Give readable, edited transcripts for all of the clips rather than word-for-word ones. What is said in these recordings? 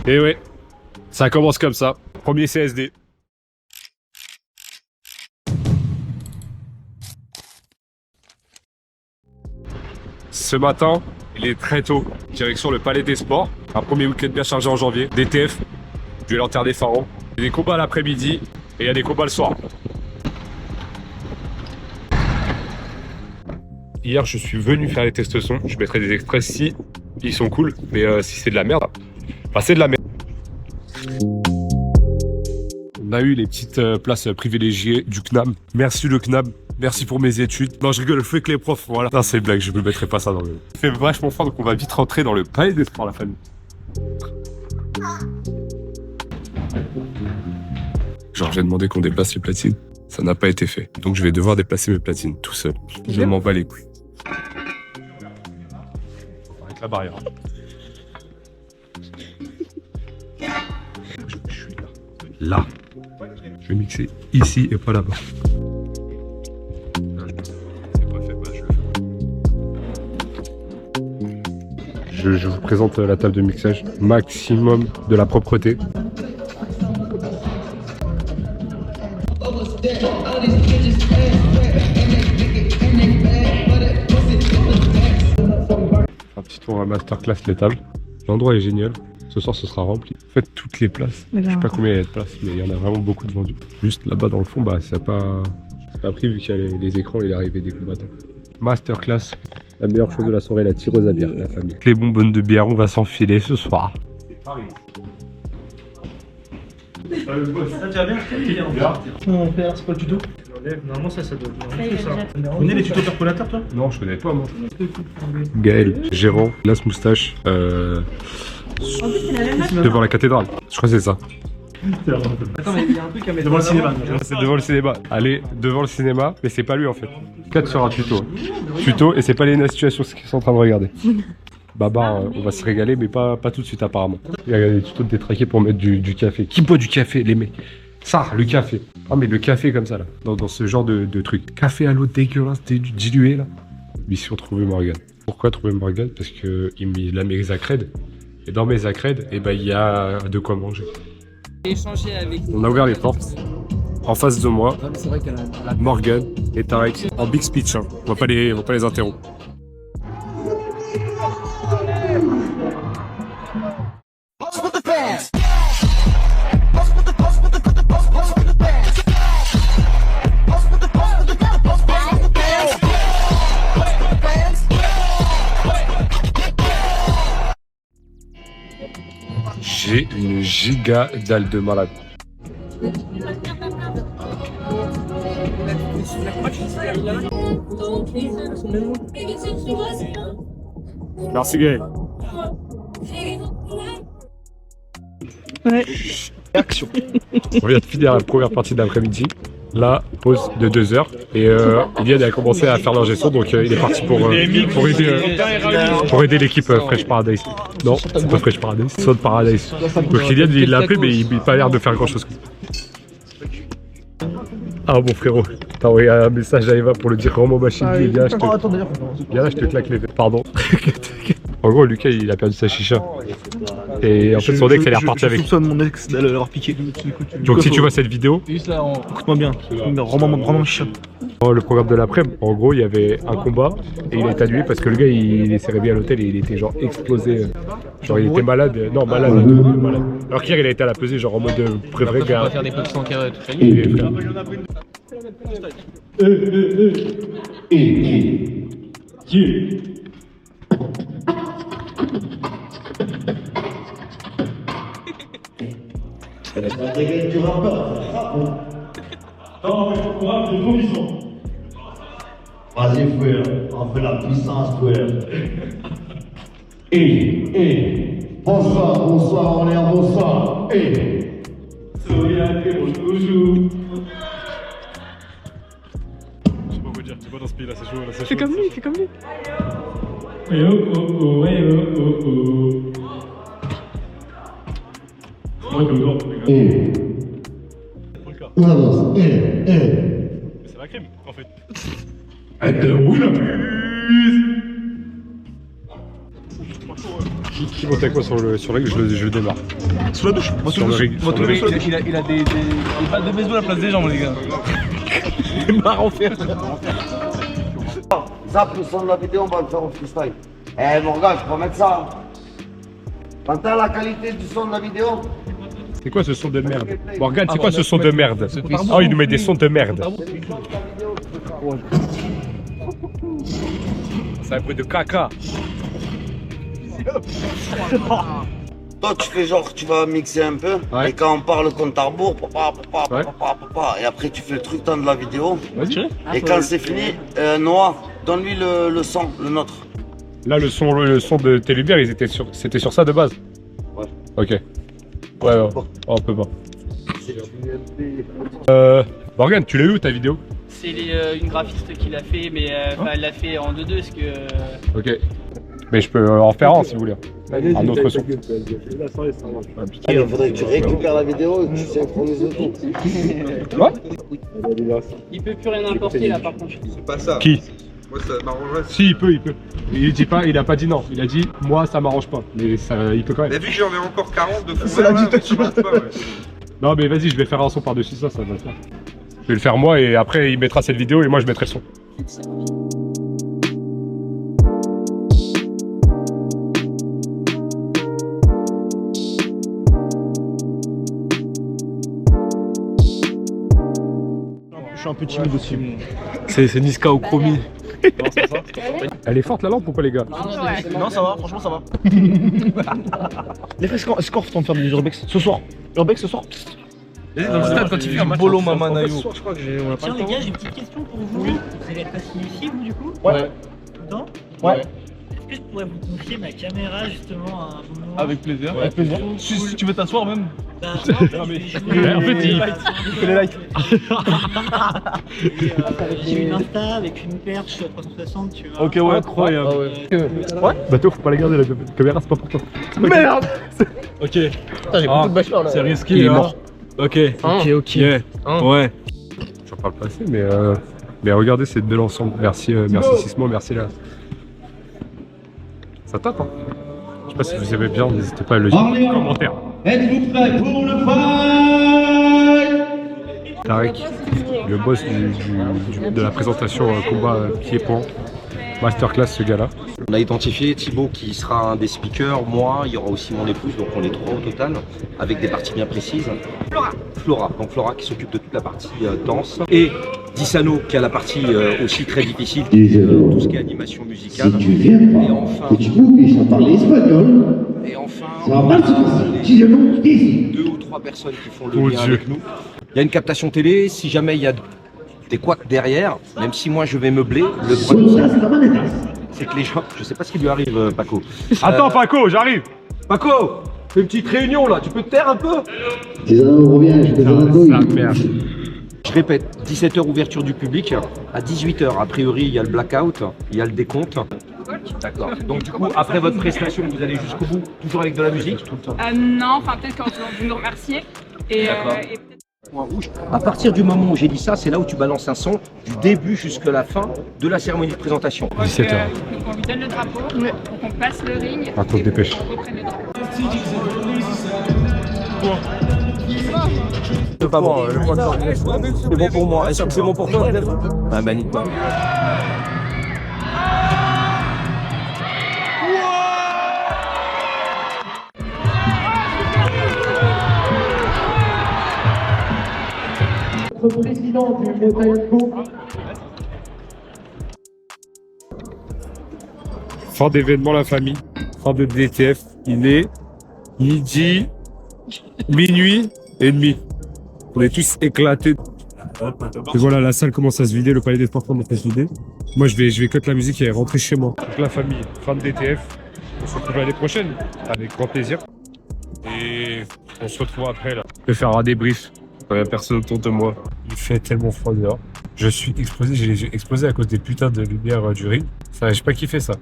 Et ouais, ça commence comme ça. Premier CSD. Ce matin, il est très tôt. Direction le Palais des Sports. Un premier week-end bien chargé en janvier. DTF, du Lanterne des Pharaons. Il y a des combats l'après-midi et il y a des combats le soir. Hier, je suis venu faire les tests son. Je mettrai des extraits si ils sont cool. Mais si c'est de la merde, bah c'est de la merde. On a eu les petites places privilégiées du CNAM. Merci le CNAM. Merci pour mes études. Non, je rigole, je fais que les profs, voilà. Non, c'est une blague, je ne me mettrai pas ça dans le... Ça fait vachement fort, donc on va vite rentrer dans le Palais des Sports, la famille. Genre, j'ai demandé qu'on déplace les platines. Ça n'a pas été fait. Donc, je vais devoir déplacer mes platines tout seul. Je m'en bats les couilles. Avec la barrière. Je suis là. Là. Je vais mixer ici et pas là-bas. Je vous présente la table de mixage. Maximum de la propreté. Un petit tour à masterclass les tables. L'endroit est génial. Ce soir ce sera rempli. Faites toutes les places. Je sais pas combien il y a de places, mais il y en a vraiment beaucoup de vendus. Juste là-bas dans le fond, bah ça n'a pas pris vu qu'il y a les écrans et l'arrivée des combattants. Masterclass. La meilleure chose de la soirée, la tireuse à bière, la famille. Les bonbonnes de bière, on va s'enfiler ce soir. Ça tu vas bien? On fait c'est quoi le tuto? Normalement ça doit être ça. Tu connais les tutos percolateurs toi? Non, je connais pas moi. Gaël, gérant, Las Moustache, devant la cathédrale. Je crois que c'est ça. Attends mais il y a un truc à mettre devant le cinéma. C'est devant le cinéma. Allez, devant le cinéma, mais c'est pas lui en fait. 4 sur un tuto. Tuto et c'est pas les situations qu'ils sont en train de regarder. Baba, on va se régaler, mais pas tout de suite apparemment. Il y a des tutos de détraquer pour mettre du café. Qui boit du café, les mecs? Ça, le café. Ah mais le café comme ça là, dans ce genre de truc. Café à l'eau dégueulasse, dilué là. Mission trouver Morgan. Pourquoi trouver Morgan? Parce que il a mes accrèdes. Et dans mes accrèdes, eh ben, il y a de quoi manger. On a ouvert les portes. En face de moi, Morgan et Tarek en big speech. Hein. On va pas les interrompre. J'ai une giga dalle de malade. Merci Gaël. Ouais. Action. On vient de finir la première partie de l'après-midi. Là, pause de 2 heures. Et Iliad a commencé à faire l'ingé son, donc il est parti pour aider l'équipe Fresh Paradise. Non, c'est pas Fresh Paradise, Sound Paradise. Donc Iliad, il l'a appelé, mais il n'a pas l'air de faire grand chose. Ah bon frérot, t'as envoyé un message à Eva pour le dire Romo Machine, viens, je te claque les... Pardon. En gros, Lucas, il a perdu sa chicha. Et en fait, son ex, elle est repartie avec. Je soupçonne mon ex d'aller leur piquer. Donc si tu vois cette vidéo... Écoute-moi bien, rends-moi chicha. Le programme de l'après, en gros, il y avait un combat et il a été annulé parce que le gars, il s'est réveillé à l'hôtel et il était genre explosé. Genre, il était malade. Non, malade. Alors qu'hier, il a été à la pesée, genre en mode vrai gars. On va faire des potes sans carré toute la nuit. Du rappeur. Non, mais le programme de provision. Vas-y, frère, on fait la puissance, frère. Bonsoir, on est en bonsoir. Soyez toujours. Je sais pas quoi dire, tu vois dans ce pays là, c'est chaud, là, c'est chaud. Fais comme lui, fais comme lui. Moi comme toi, c'est la crème, en fait. Qui monte avec moi sur le ring, je le démarre. Sous la douche. Moi, Sur le ring. Moi, sur le ring. il a des balles de baseball à la place des jambes, les gars. Il est marrant, frère. Zap le son de la vidéo, on va le faire au freestyle. Eh mon gars, je peux mettre ça. T'entends la qualité du son de la vidéo? C'est quoi ce son de merde? Morgane, c'est quoi ce son de merde? Oh, il nous met des sons de merde. C'est un bruit de caca. Toi, tu fais genre, tu vas mixer un peu. Ouais. Et quand on parle compte à rebours, papa, Ouais. et après tu fais le truc temps de la vidéo. Vas-y. Et quand c'est fini, Noah, donne-lui le son, le nôtre. Là, le son de tes lumières, c'était sur ça de base? Ouais. Ok. Ouais, on peut pas. Morgane, tu l'as eu où ta vidéo? C'est une graphiste qui l'a fait, mais elle l'a fait en 2-2 parce que. Ok. Mais je peux en faire un si vous voulez. Un autre son. Il faudrait que tu récupères la vidéo et que tu synchronises le tout. Ouais. Il peut plus rien importer là par contre. C'est pas ça. Qui? Moi ça m'arrangerait. Si, il peut. Il dit pas, il a pas dit non. Il a dit, moi ça m'arrange pas. Mais ça, il peut quand même. Mais vu que j'en ai encore 40 de fou, C'est la dictature. Non mais vas-y, je vais faire un son par-dessus ça va le faire. Je vais le faire moi et après il mettra cette vidéo et moi je mettrai le son. Je suis un peu timide aussi. C'est Niska au chromie. Elle est forte la lampe ou pas les gars? Non, ça va, franchement, ça va. Les frères, est-ce qu'on retourne faire des urbex ce soir? Urbex ce soir? Dans le stade, quand il fait un match. Bolo Mama Nayo. Tiens les gars, j'ai une petite question pour vous. Vous allez être assis ici vous du coup? Ouais. Tout le temps? Ouais. Est-ce que je pourrais vous confier ma caméra justement à un moment? Avec plaisir. Avec plaisir. Si tu veux t'asseoir même. Bah, non, En fait, Il fait les likes. J'ai une Insta avec une perche 360, tu vois. Ok, ouais, incroyable. Bateau, faut pas la garder la caméra, c'est pas pour toi. Merde. Ok. J'ai beaucoup de bâcheurs là. C'est risqué. Il est mort. Ok. Ok. Ouais. J'en parle pas assez, mais regardez cette belle ensemble. Merci Sismo, merci là. Ça tape hein. Je sais pas si vous aimez bien, n'hésitez pas à le dire en commentaire. Êtes-vous prêts pour le fight? Tarek, le boss de la présentation combat pied-point. Masterclass ce gars-là. On a identifié Thibaut qui sera un des speakers, moi, il y aura aussi mon épouse, donc on est 3 au total, avec des parties bien précises. Flora, donc Flora qui s'occupe de toute la partie danse. Et Dissano qui a la partie aussi très difficile, tout ce qui est animation musicale. Si tu viens Et pas, enfin, que tu bouges sans parler espagnol, et enfin ça va mal se passer. Si je monte ici. 2 ou 3 personnes qui font le Oh lien Dieu. avec nous. Il y a une captation télé, si jamais il y a des couacs derrière, même si moi je vais meubler, le problème Soldat, la manette. c'est que les gens, je sais pas ce qui lui arrive Paco. Attends Paco, j'arrive. Paco, fais une petite réunion là, tu peux te taire un peu? César revient, je te donne un Ah, couille. merde. Je répète, 17h ouverture du public, à 18h a priori il y a le blackout, il y a le décompte. D'accord. Donc du coup après votre prestation vous allez jusqu'au bout, toujours avec de la musique. Non, enfin peut-être quand vous nous remerciez. Et, D'accord. et peut-être. Point rouge. À partir du moment où j'ai dit ça, c'est là où tu balances un son du début jusqu'à la fin de la cérémonie de présentation. 17h. Donc on lui donne le drapeau, on passe le ring, Attends, se dépêche. on reprend le drapeau. C'est pas bon. C'est bon pour moi. Est-ce que c'est bon pour toi? Ah bah nique-moi. Président du Motaïco. Fin d'événement la famille, fin de DTF, il est midi, minuit et demi. On est tous éclatés. Et voilà, la salle commence à se vider, le palais des sports commence à se vider. Moi je vais cut la musique et rentrer chez moi. Donc la famille, fin de DTF, on se retrouve l'année prochaine, avec grand plaisir. Et on se retrouve après là. Je vais faire un débrief. Il n'y a personne autour de moi. Il fait tellement froid dehors. Je suis explosé, j'ai les yeux explosés à cause des putains de lumière du ring. Ça, j'ai pas kiffé ça.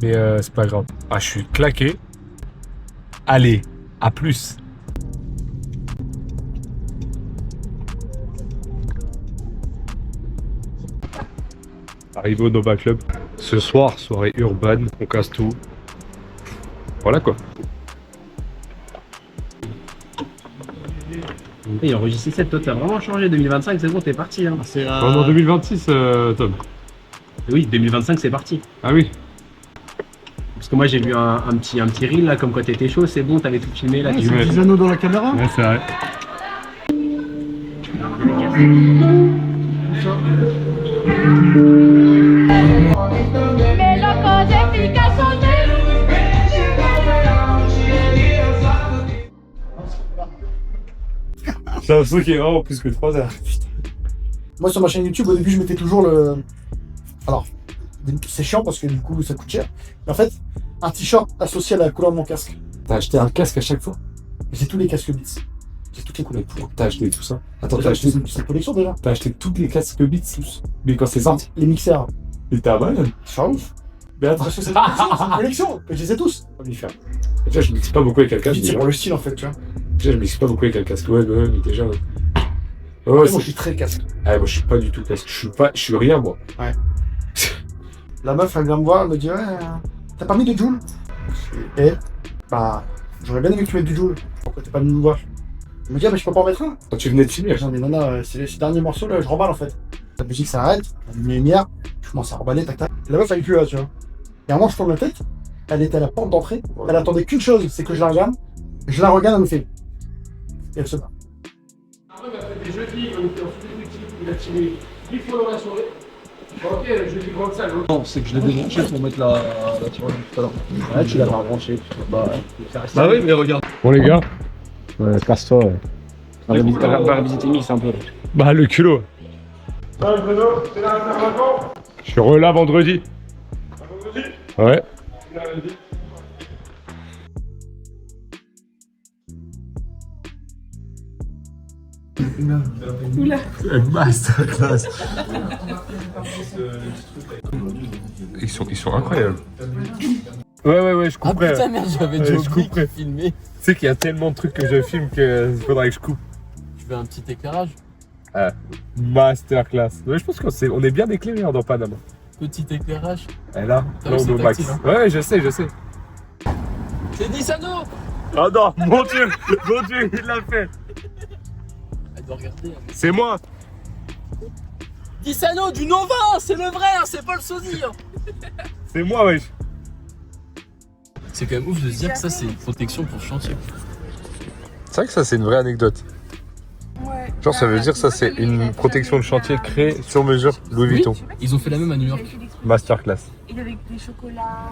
Mais c'est pas grave. Ah, je suis claqué. Allez, à plus. Arrivé au Nova Club. Ce soir, soirée urbaine, on casse tout. Voilà quoi. Il enregistre 7, toi t'as vraiment changé. 2025, c'est bon, t'es parti. Hein. En 2026, Tom. Oui, 2025, c'est parti. Ah oui. Parce que moi j'ai vu un petit reel là, comme quand t'étais chaud, c'est bon, t'avais tout filmé là. Ouais. 10 anneaux dans la caméra. Ouais, c'est vrai. J'ai l'impression qu'il est vraiment plus que 3 heures. Moi sur ma chaîne YouTube, au début je mettais toujours le... Alors, c'est chiant parce que du coup ça coûte cher. Mais en fait, un t-shirt associé à la couleur de mon casque. T'as acheté un casque à chaque fois? J'ai tous les casques Beats. J'ai toutes les couleurs. T'as acheté tout ça? Attends, J'ai acheté une collection déjà. T'as acheté tous les casques Beats tous? Mais quand c'est sorti? Les mixeurs. Et t'as mal? C'est ouf. Mais attends, Parce que c'est une collection. Mais je les ai tous. on va lui faire. Déjà, je mixe pas beaucoup avec un casque. C'est pour le style en fait, tu vois. Déjà, je mixe pas beaucoup avec un casque. Ouais, mais déjà. Ouais, Moi je suis très casque. Ah, moi je suis pas du tout casque. Je suis rien, moi. Ouais. La meuf elle vient me voir, elle me dit ouais, t'as pas mis de Joule? Et bah j'aurais bien aimé que tu mettes du Joule. Pourquoi t'es pas venu me voir? Elle me dit ah mais je peux pas en mettre un. Quand tu venais de filmer, Non mais nana, c'est les derniers morceaux là, je remballe en fait. La musique s'arrête, la lumière, je commence à remballer, tac tac. Et la meuf elle est plus là, tu vois. Et à un moment je tourne la tête, elle était à la porte d'entrée, elle attendait qu'une chose, c'est que je la regarde. Je la regarde, elle me fait. Et elle se bat. Et jeudi, on était en sous-effectif, il a tiré 10 fois dans la soirée. Ok, jeudi grande salle. Non, c'est que je l'ai débranché pour mettre la tiroire tout à l'heure. Ouais, tu l'as branché. Bah oui, mais regarde. Bon, les gars. Ouais, casse-toi. Ouais. On va revisiter Mix un peu. Bah, le culot. Je suis là vendredi. Ouais. Oula. Masterclass. Ils sont incroyables. Ouais, je couperai. Ah putain, merde, j'avais déjà oublié de filmer. Tu sais qu'il y a tellement de trucs que je filme qu'il faudrait que je coupe. Tu veux un petit éclairage? Masterclass. Ouais, je pense qu'on est bien éclairé dans Panama. Petit éclairage. Et là, T'as on vu, est au c'est max. tactile, hein. Ouais, je sais. C'est 10 anneaux. Ah non, mon Dieu, il l'a fait. Elle doit regarder. Hein. C'est moi. 10 anneaux du Nova, c'est le vrai, hein, c'est pas le sosie. Hein. C'est moi, wesh. C'est quand même ouf de se dire que ça c'est une protection pour le chantier. C'est vrai que ça, c'est une vraie anecdote. Ouais. Genre, ça veut dire ça, c'est une protection de chantier créée sur mesure Louis Vuitton. Ils ont fait la même à New York. Masterclass. Et avec des chocolats.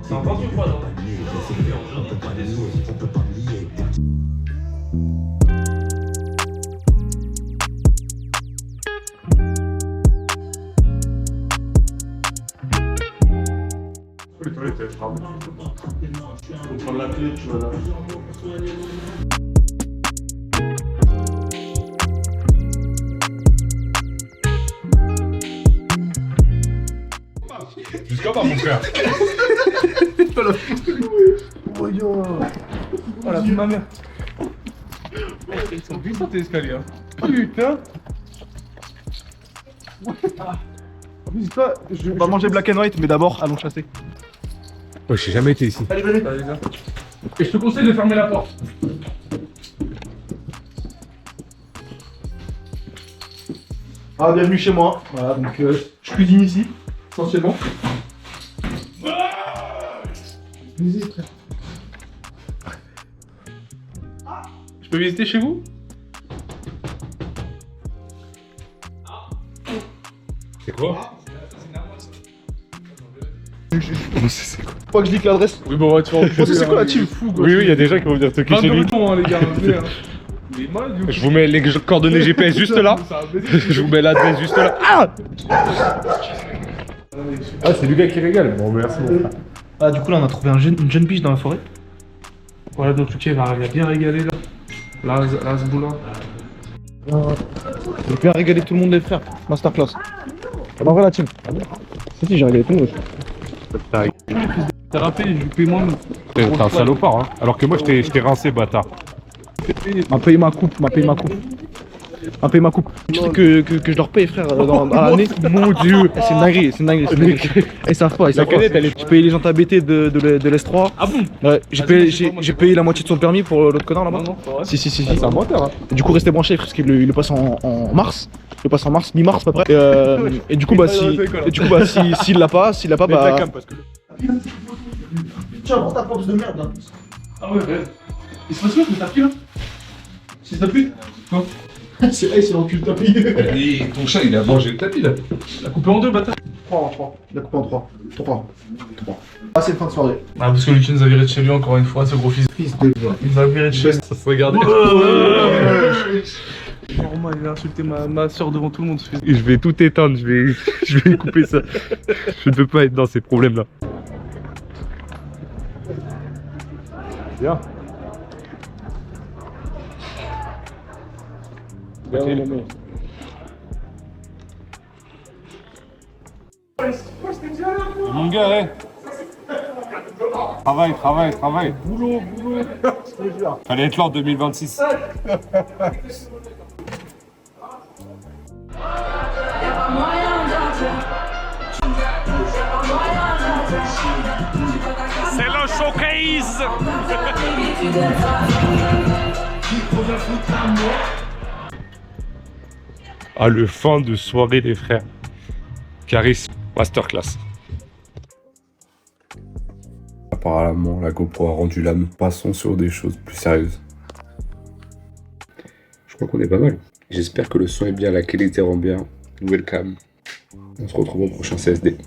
C'est encore une fois, Les toilettes, elles frappent. Faut prendre la clé, tu vois là. Jusqu'à bas, mon frère. Oh yo. Oh la vie de ma mère. Ils sont puissants tes escaliers. Putain. Abuse-toi, je vais pas manger black and white, mais d'abord, allons chasser. Oh, j'ai jamais été ici. Allez, venez. Et je te conseille de fermer la porte. Ah, bienvenue chez moi. Voilà, donc je cuisine ici, essentiellement. Je peux visiter chez vous? C'est quoi? C'est quoi? Faut que je lis l'adresse. Oui, bon, tu vas en C'est quoi la team fou? Oui, il y a des gens qui vont venir toquer chez lui. Hein, les gars. Je vous mets les coordonnées GPS juste là. Je vous mets l'adresse juste là. Ah, c'est Lucas qui régale. Bon, merci, mon frère. Ah, du coup, là, on a trouvé une jeune biche dans la forêt. Voilà, donc Lucas va bien régaler là. Là, ce boulot. J'ai bien régalé tout le monde, les frères. Masterclass. En vrai, la team. Si, j'ai régalé tout le monde. T'as rappelé, je lui paye moi. T'es un salopard, hein. Alors que moi, je t'ai rincé, bâtard. M'a payé ma coupe, Un paye ma coupe. Tu sais que je leur paye, frère, à l'année. Mon dieu. C'est une dinguerie, c'est une dinguerie. C'est une dinguerie. Ils savent pas, ils savent pas. J'ai payé les jantes ABT de l'S3. Ah bon? Ouais, j'ai payé la moitié de son permis pour l'autre connard là-bas. Non, si. C'est un menteur. Hein. Et du coup, restez branché, frère, parce qu'il le passe en mars. Il le passe en mars, mi-mars à peu près. Et du coup, bah, s'il l'a pas, bah. Tiens, prends ta force de merde là. Ah ouais, il se passe quoi, mais t'as pris là? C'est ta pute? Quoi? C'est l'encul de tapis. Et ton chat, il a mangé le tapis là. La coupé en deux, bâtard. 3. Il a coupé en 3. 3. Ah, c'est fin de soirée. Ah, parce que Lucky nous a viré de chez lui encore une fois, ce gros fils. Fils de. Il nous a viré de chez lui. Ça se regardait. Romain, il a insulté ma soeur devant tout le monde. Je vais tout éteindre, je vais couper ça. Je ne peux pas être dans ces problèmes là. Bien. Mon gars, ouais. Travail. Boulot. Fallait être là en 2026. C'est le showcase. Ah, le fin de soirée des frères. Caris, masterclass. Apparemment, la GoPro a rendu l'âme. Passons sur des choses plus sérieuses. Je crois qu'on est pas mal. J'espère que le son est bien, la qualité rend bien. Welcome. On se retrouve au prochain CSD.